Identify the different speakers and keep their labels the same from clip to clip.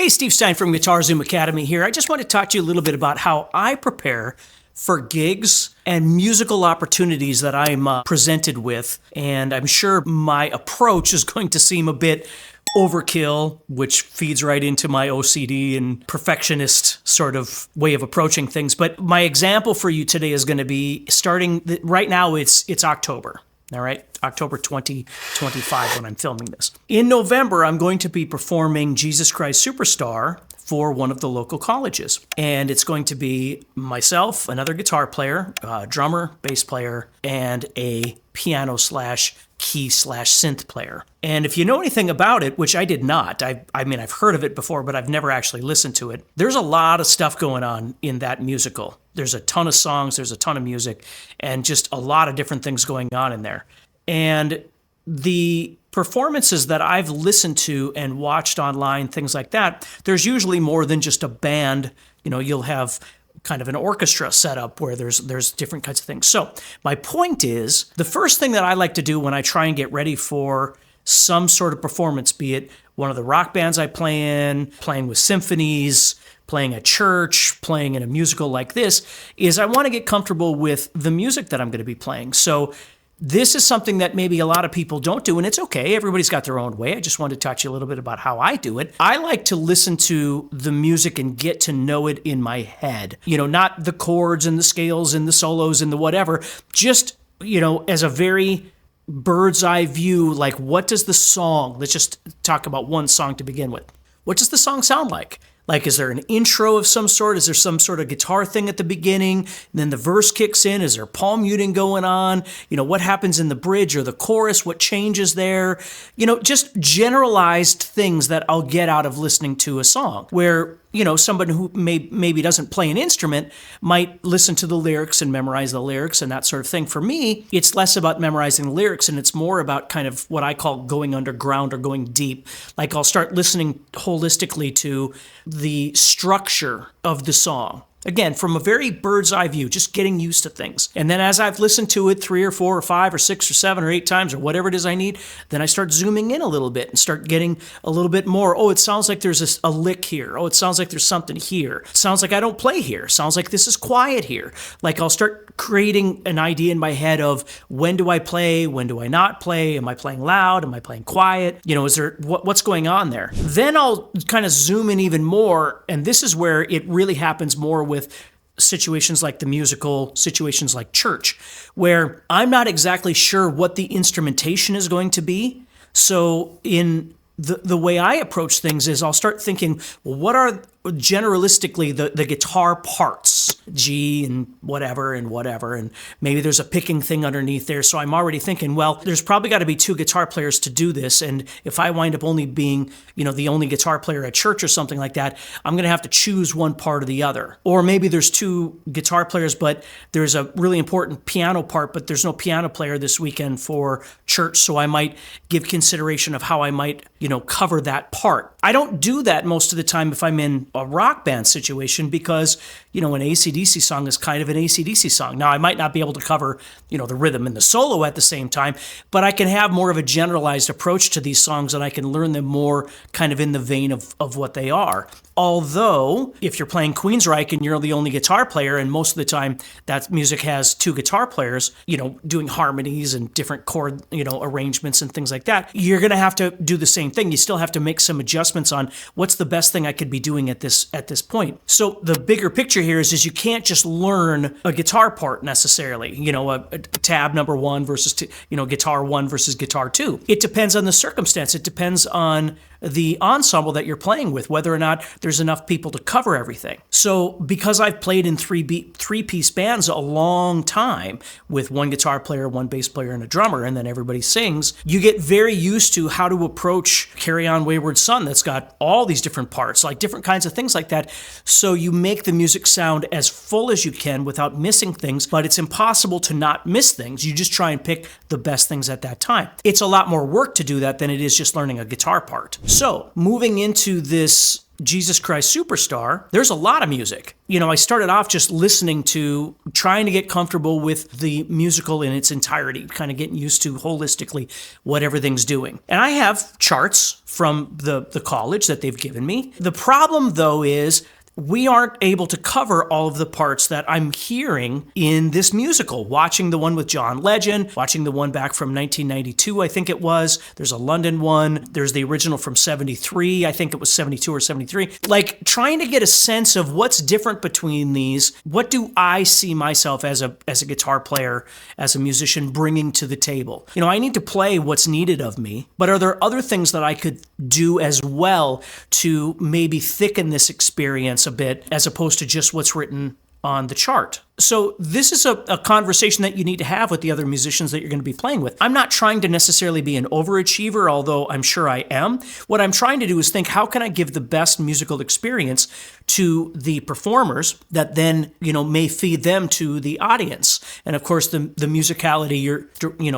Speaker 1: Hey, Steve Stine from Guitar Zoom Academy here. I just want to talk to you a little bit about how I prepare for gigs and musical opportunities that I'm presented with. And I'm sure my approach is going to seem a bit overkill, which feeds right into my OCD and perfectionist sort of way of approaching things. But my example for you today is going to be starting right now. It's October. All right, October 2025 when I'm filming this. In November, I'm going to be performing Jesus Christ Superstar for one of the local colleges. And it's going to be myself, another guitar player, drummer, bass player, and a piano slash key slash synth player. And if you know anything about it, which I did not, I mean, I've heard of it before, but I've never actually listened to it. There's a lot of stuff going on in that musical. There's a ton of songs, there's a ton of music, and just a lot of different things going on in there. And the performances that I've listened to and watched online, things like that, there's usually more than just a band. You know, you'll have kind of an orchestra set up where there's different kinds of things. So my point is, the first thing that I like to do when I try and get ready for some sort of performance, be it one of the rock bands I play in, playing with symphonies, playing at church, playing in a musical like this, is I want to get comfortable with the music that I'm going to be playing. So this is something that maybe a lot of people don't do, and it's okay. Everybody's got their own way. I just wanted to talk to you a little bit about how I do it. I like to listen to the music and get to know it in my head. You know, not the chords and the scales and the solos and the whatever, just, you know, as a very bird's eye view, like what does the song, let's just talk about one song to begin with. What does the song sound like? Like, is there an intro of some sort? Is there some sort of guitar thing at the beginning? And then the verse kicks in. Is there palm muting going on? You know, what happens in the bridge or the chorus? What changes there? You know, just generalized things that I'll get out of listening to a song where, you know, somebody who maybe doesn't play an instrument might listen to the lyrics and memorize the lyrics and that sort of thing. For me, it's less about memorizing the lyrics and it's more about kind of what I call going underground or going deep. Like I'll start listening holistically to the structure of the song. Again, from a very bird's eye view, just getting used to things. And then as I've listened to it 3 or 4 or 5 or 6 or 7 or 8 times or whatever it is I need, then I start zooming in a little bit and start getting a little bit more. Oh, it sounds like there's a lick here. Oh, it sounds like there's something here. It sounds like I don't play here. It sounds like this is quiet here. Like I'll start creating an idea in my head of when do I play? When do I not play? Am I playing loud? Am I playing quiet? You know, is there what's going on there? Then I'll kind of zoom in even more. And this is where it really happens more with situations like the musical, situations like church, where I'm not exactly sure what the instrumentation is going to be. So in the way I approach things is I'll start thinking, well, what are generalistically the guitar parts, G and whatever, and maybe there's a picking thing underneath there. So I'm already thinking, well, there's probably got to be 2 guitar players to do this. And if I wind up only being, you know, the only guitar player at church or something like that, I'm going to have to choose one part or the other. Or maybe there's 2 guitar players, but there's a really important piano part, but there's no piano player this weekend for church. So I might give consideration of how I might, you know, cover that part. I don't do that most of the time if I'm in a rock band situation because, you know, an AC/DC song is kind of an AC/DC song. Now, I might not be able to cover, you know, the rhythm and the solo at the same time, but I can have more of a generalized approach to these songs and I can learn them more kind of in the vein of what they are. Although, if you're playing Queensryche and you're the only guitar player, and most of the time that music has 2 guitar players, you know, doing harmonies and different chord, you know, arrangements and things like that, you're going to have to do the same thing. You still have to make some adjustments on what's the best thing I could be doing at this point. So the bigger picture here is you can't just learn a guitar part necessarily, you know, a tab number 1 versus, you know, guitar 1 versus guitar 2. It depends on the circumstance. It depends on the ensemble that you're playing with, whether or not there's enough people to cover everything. So because I've played in 3-piece bands a long time with 1 guitar player, 1 bass player, and a drummer, and then everybody sings, you get very used to how to approach Carry On Wayward Son that's got all these different parts, like different kinds of things like that. So you make the music sound as full as you can without missing things, but it's impossible to not miss things. You just try and pick the best things at that time. It's a lot more work to do that than it is just learning a guitar part. So moving into this Jesus Christ Superstar, there's a lot of music. I started off just listening to, trying to get comfortable with the musical in its entirety, kind of getting used to holistically what everything's doing. And I have charts from the college that they've given me. The problem, though, is we aren't able to cover all of the parts that I'm hearing in this musical. Watching the one with John Legend, watching the one back from 1992, I think it was. There's a London one. There's the original from 73. I think it was 72 or 73. Like, trying to get a sense of what's different between these. What do I see myself as a guitar player, as a musician, bringing to the table? I need to play what's needed of me, but are there other things that I could do as well to maybe thicken this experience a bit, as opposed to just what's written on the chart? So this is a conversation that you need to have with the other musicians that you're going to be playing with. I'm not trying to necessarily be an overachiever, although I'm sure I am. What I'm trying to do is think, how can I give the best musical experience to the performers that then, may feed them to the audience? And of course, the musicality, you're,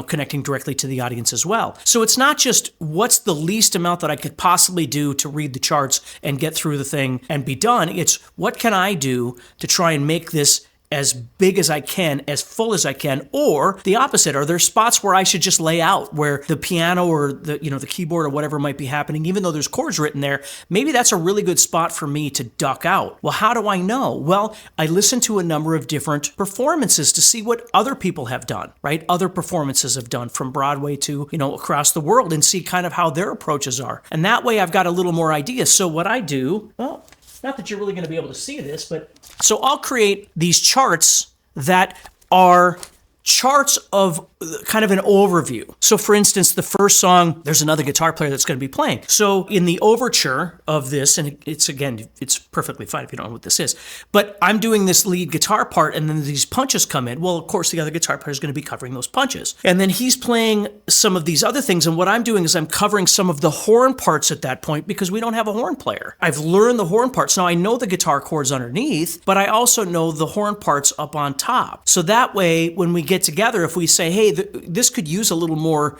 Speaker 1: connecting directly to the audience as well. So it's not just what's the least amount that I could possibly do to read the charts and get through the thing and be done. It's what can I do to try and make this as big as I can, as full as I can, or the opposite. Are there spots where I should just lay out, where the piano or the keyboard or whatever might be happening, even though there's chords written there, maybe that's a really good spot for me to duck out? Well, how do I know? Well, I listen to a number of different performances to see what other people have done, right? Other performances have done from Broadway to, across the world, and see kind of how their approaches are. And that way I've got a little more idea. So what I do, well, not that you're really going to be able to see this, but so I'll create these charts that are charts of kind of an overview. So for instance, the first song, there's another guitar player that's going to be playing. So in the overture of this, and it's perfectly fine if you don't know what this is, but I'm doing this lead guitar part, and then these punches come in. Well, of course, the other guitar player is going to be covering those punches. And then he's playing some of these other things, and what I'm doing is I'm covering some of the horn parts at that point, because we don't have a horn player. I've learned the horn parts. Now I know the guitar chords underneath, but I also know the horn parts up on top. So that way, when we get together, if we say, hey, this could use a little more,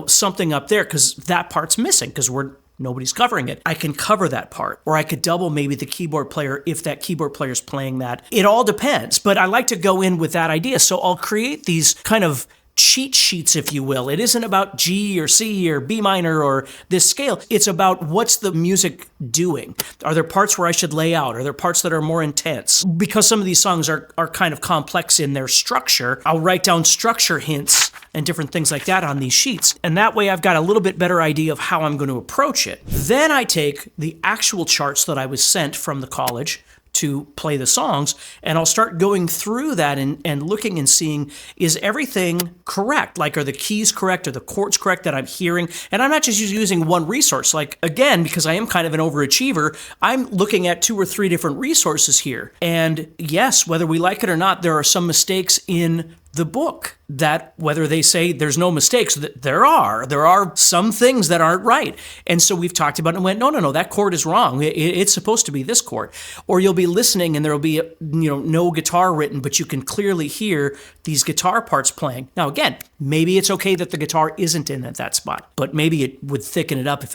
Speaker 1: something up there, because that part's missing, because nobody's covering it, I can cover that part. Or I could double maybe the keyboard player if that keyboard player's playing that. It all depends, but I like to go in with that idea. So I'll create these kind of cheat sheets, if you will. It isn't about G or C or B minor or this scale. It's about what's the music doing. Are there parts where I should lay out? Are there parts that are more intense? Because some of these songs are kind of complex in their structure, I'll write down structure hints and different things like that on these sheets. And that way I've got a little bit better idea of how I'm going to approach it. Then I take the actual charts that I was sent from the college to play the songs, and I'll start going through that and looking and seeing, is everything correct? Like, are the keys correct? Are the chords correct that I'm hearing? And I'm not just using one resource. Like, again, because I am kind of an overachiever, I'm looking at 2 or 3 different resources here. And yes, whether we like it or not, there are some mistakes in the book that, whether they say there's no mistakes, there are some things that aren't right. And so we've talked about it and went, no, that chord is wrong. It's supposed to be this chord. Or you'll be listening and there'll be no guitar written, but you can clearly hear these guitar parts playing. Now again, maybe it's okay that the guitar isn't in at that spot, but maybe it would thicken it up if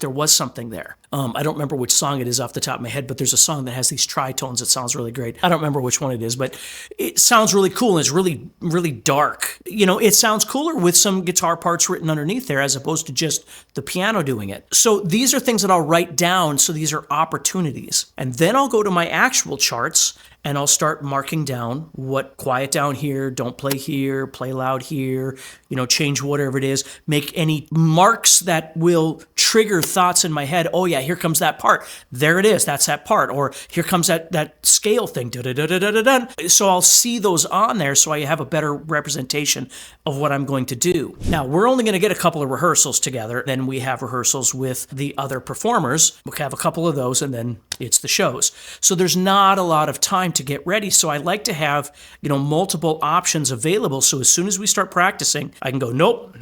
Speaker 1: there was something there. I don't remember which song it is off the top of my head, but there's a song that has these tritones that sounds really great. I don't remember which one it is, but it sounds really cool, and it's really, really dark. It sounds cooler with some guitar parts written underneath there as opposed to just the piano doing it. So these are things that I'll write down, so these are opportunities. And then I'll go to my actual charts and I'll start marking down what quiet down here, don't play here, play loud here, change whatever it is, make any marks that will trigger thoughts in my head. Oh yeah, here comes that part. There it is, that's that part. Or here comes that scale thing. So I'll see those on there so I have a better representation of what I'm going to do. Now, we're only going to get a couple of rehearsals together. Then we have rehearsals with the other performers. We'll have a couple of those, and then it's the shows. So there's not a lot of time to get ready. So I like to have, multiple options available. So as soon as we start practicing, I can go, nope,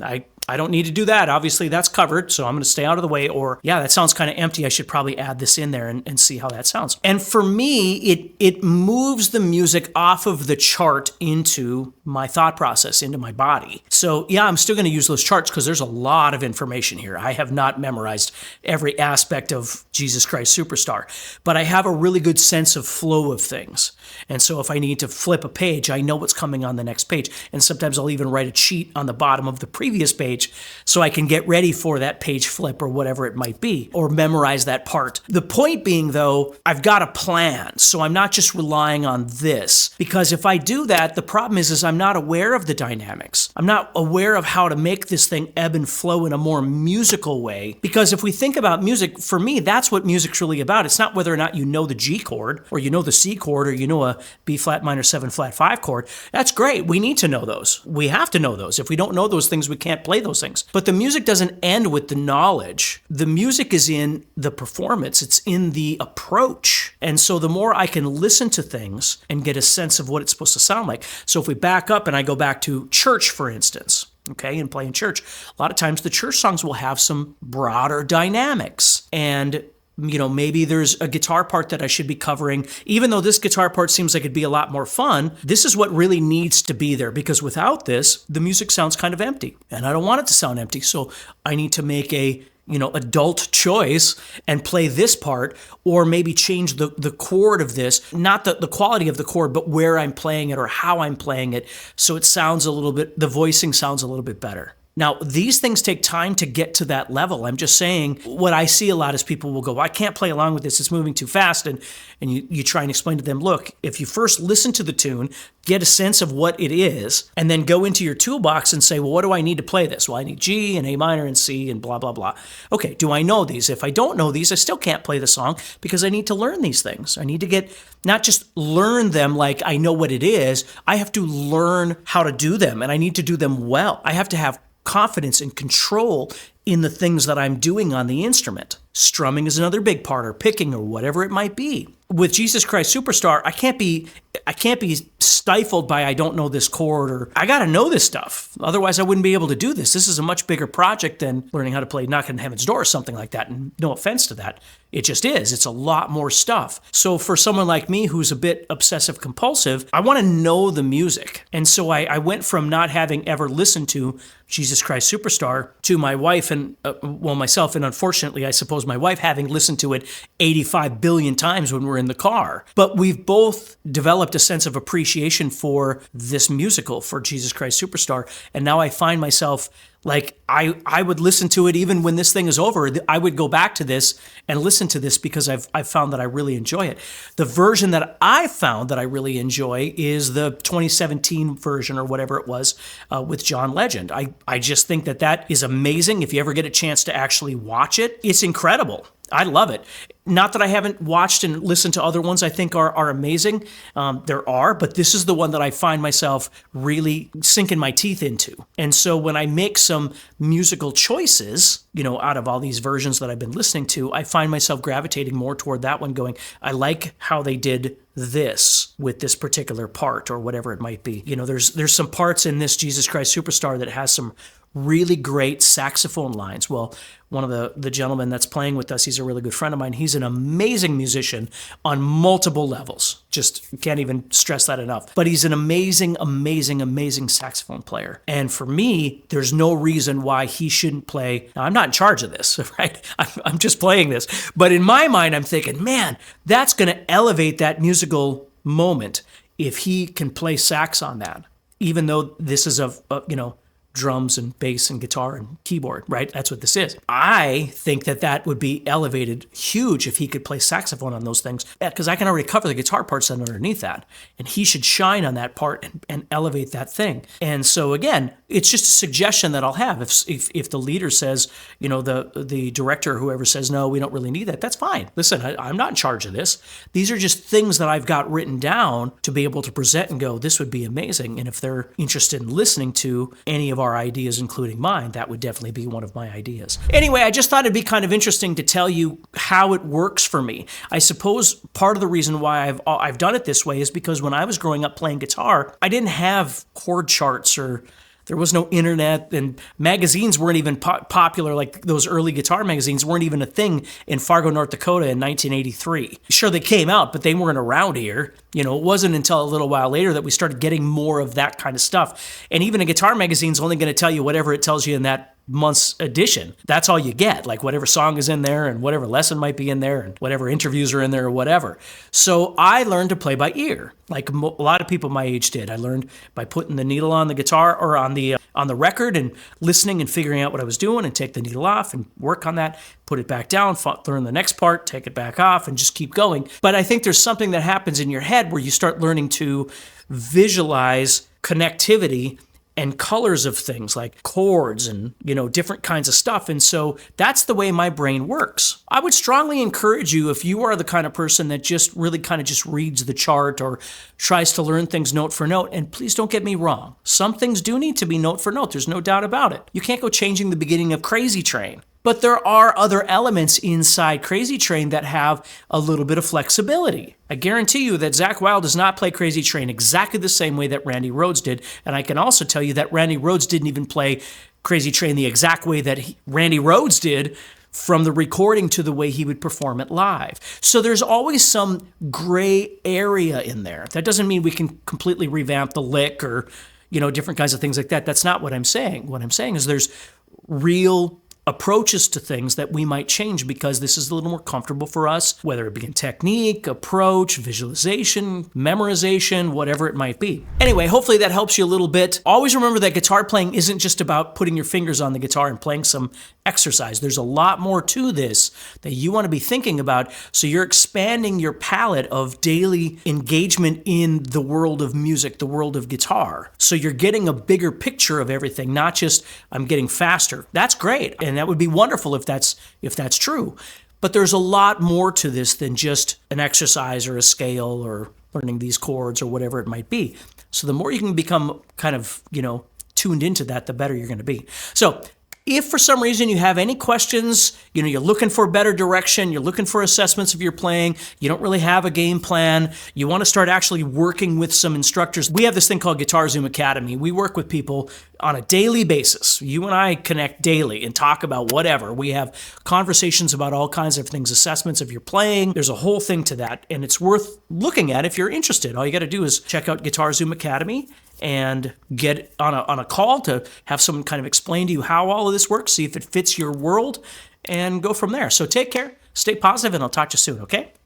Speaker 1: I don't need to do that. Obviously, that's covered, so I'm going to stay out of the way. Or, yeah, that sounds kind of empty. I should probably add this in there and see how that sounds. And for me, it moves the music off of the chart into my thought process, into my body. So, yeah, I'm still going to use those charts because there's a lot of information here. I have not memorized every aspect of Jesus Christ Superstar, but I have a really good sense of flow of things. And so if I need to flip a page, I know what's coming on the next page. And sometimes I'll even write a cheat on the bottom of the previous page so I can get ready for that page flip or whatever it might be, or memorize that part. The point being, though, I've got a plan. So I'm not just relying on this, because if I do that, the problem is I'm not aware of the dynamics. I'm not aware of how to make this thing ebb and flow in a more musical way. Because if we think about music, for me, that's what music's really about. It's not whether or not you know the G chord or you know the C chord or you know a B flat minor 7 flat 5 chord. That's great. We need to know those. We have to know those. If we don't know those things, we can't play those things. But the music doesn't end with the knowledge. The music is in the performance. It's in the approach. And so the more I can listen to things and get a sense of what it's supposed to sound like. So if we back up and I go back to church, for instance, okay, and play in church, a lot of times the church songs will have some broader dynamics. And maybe there's a guitar part that I should be covering. Even though this guitar part seems like it'd be a lot more fun, this is what really needs to be there, because without this, the music sounds kind of empty. And I don't want it to sound empty. So I need to make a adult choice and play this part, or maybe change the chord of this, not the quality of the chord, but where I'm playing it or how I'm playing it. So it sounds the voicing sounds a little bit better. Now, these things take time to get to that level. I'm just saying, what I see a lot is people will go, well, I can't play along with this. It's moving too fast. And you try and explain to them, look, if you first listen to the tune, get a sense of what it is, and then go into your toolbox and say, well, what do I need to play this? Well, I need G and A minor and C and blah, blah, blah. Okay, do I know these? If I don't know these, I still can't play the song because I need to learn these things. I need to not just learn them like I know what it is. I have to learn how to do them, and I need to do them well. I have to have confidence and control in the things that I'm doing on the instrument. Strumming is another big part, or picking, or whatever it might be. With Jesus Christ Superstar, I can't be stifled by I don't know this chord, or I got to know this stuff. Otherwise, I wouldn't be able to do this. This is a much bigger project than learning how to play Knocking on Heaven's Door or something like that. And no offense to that. It just is. It's a lot more stuff. So for someone like me who's a bit obsessive compulsive, I want to know the music. And so I went from not having ever listened to Jesus Christ Superstar to my wife and, myself, and unfortunately, I suppose my wife, having listened to it 85 billion times when we're in the car. But we've both developed a sense of appreciation for this musical, for Jesus Christ Superstar. And now I find myself like, I would listen to it even when this thing is over. I would go back to this and listen to this because I've found that I really enjoy it. The version that I found that I really enjoy is the 2017 version, or whatever it was, with John Legend. I just think that is amazing. If you ever get a chance to actually watch it, it's incredible. I love it. Not that I haven't watched and listened to other ones I think are amazing. There are, but this is the one that I find myself really sinking my teeth into. And so when I make some musical choices, out of all these versions that I've been listening to, I find myself gravitating more toward that one, going, I like how they did this with this particular part, or whatever it might be. There's some parts in this Jesus Christ Superstar that has some really great saxophone lines. Well, one of the gentlemen that's playing with us, he's a really good friend of mine. He's an amazing musician on multiple levels. Just can't even stress that enough. But he's an amazing, amazing, amazing saxophone player. And for me, there's no reason why he shouldn't play. Now, I'm not in charge of this, right? I'm just playing this. But in my mind, I'm thinking, man, that's going to elevate that musical moment if he can play sax on that, even though this is drums and bass and guitar and keyboard, right? That's what this is. I think that would be elevated huge if he could play saxophone on those things, because I can already cover the guitar parts underneath that, and he should shine on that part and elevate that thing. And so again, it's just a suggestion that I'll have. If the leader says, the director or whoever says, no, we don't really need that, that's fine. Listen, I'm not in charge of this. These are just things that I've got written down to be able to present and go, this would be amazing. And if they're interested in listening to any of our ideas, including mine, that would definitely be one of my ideas. Anyway, I just thought it'd be kind of interesting to tell you how it works for me. I suppose part of the reason why I've done it this way is because when I was growing up playing guitar, I didn't have chord charts or There was no internet, and magazines weren't even popular. Like those early guitar magazines weren't even a thing in Fargo, North Dakota in 1983. Sure, they came out, but they weren't around here. It wasn't until a little while later that we started getting more of that kind of stuff. And even a guitar magazine's only going to tell you whatever it tells you in that month's edition. That's all you get, like whatever song is in there and whatever lesson might be in there and whatever interviews are in there or whatever. So I learned to play by ear, like a lot of people my age did. I learned by putting the needle on the guitar or on the record and listening and figuring out what I was doing, and take the needle off and work on that, put it back down, learn the next part, take it back off, and just keep going. But I think there's something that happens in your head where you start learning to visualize connectivity and colors of things like chords and, different kinds of stuff. And so that's the way my brain works. I would strongly encourage you, if you are the kind of person that just really kind of just reads the chart or tries to learn things note for note, and please don't get me wrong, some things do need to be note for note. There's no doubt about it. You can't go changing the beginning of Crazy Train. But there are other elements inside Crazy Train that have a little bit of flexibility. I guarantee you that Zakk Wylde does not play Crazy Train exactly the same way that Randy Rhoads did. And I can also tell you that Randy Rhoads didn't even play Crazy Train the exact way that Randy Rhoads did, from the recording to the way he would perform it live. So there's always some gray area in there. That doesn't mean we can completely revamp the lick or, different kinds of things like that. That's not what I'm saying. What I'm saying is there's real approaches to things that we might change because this is a little more comfortable for us, whether it be in technique, approach, visualization, memorization, whatever it might be. Anyway, hopefully that helps you a little bit. Always remember that guitar playing isn't just about putting your fingers on the guitar and playing some exercise. There's a lot more to this that you want to be thinking about, so you're expanding your palette of daily engagement in the world of music, the world of guitar. So you're getting a bigger picture of everything, not just I'm getting faster. That's great, and that would be wonderful if that's true. But there's a lot more to this than just an exercise or a scale or learning these chords or whatever it might be. So the more you can become kind of, tuned into that, the better you're going to be. So if for some reason you have any questions, you're looking for better direction, you're looking for assessments of your playing, you don't really have a game plan, you want to start actually working with some instructors, we have this thing called Guitar Zoom Academy. We work with people on a daily basis. You and I connect daily and talk about whatever. We have conversations about all kinds of things, assessments of your playing. There's a whole thing to that, and it's worth looking at if you're interested. All you got to do is check out Guitar Zoom Academy and get on a call to have someone kind of explain to you how all of this works, see if it fits your world, and go from there. So take care, stay positive, and I'll talk to you soon, okay?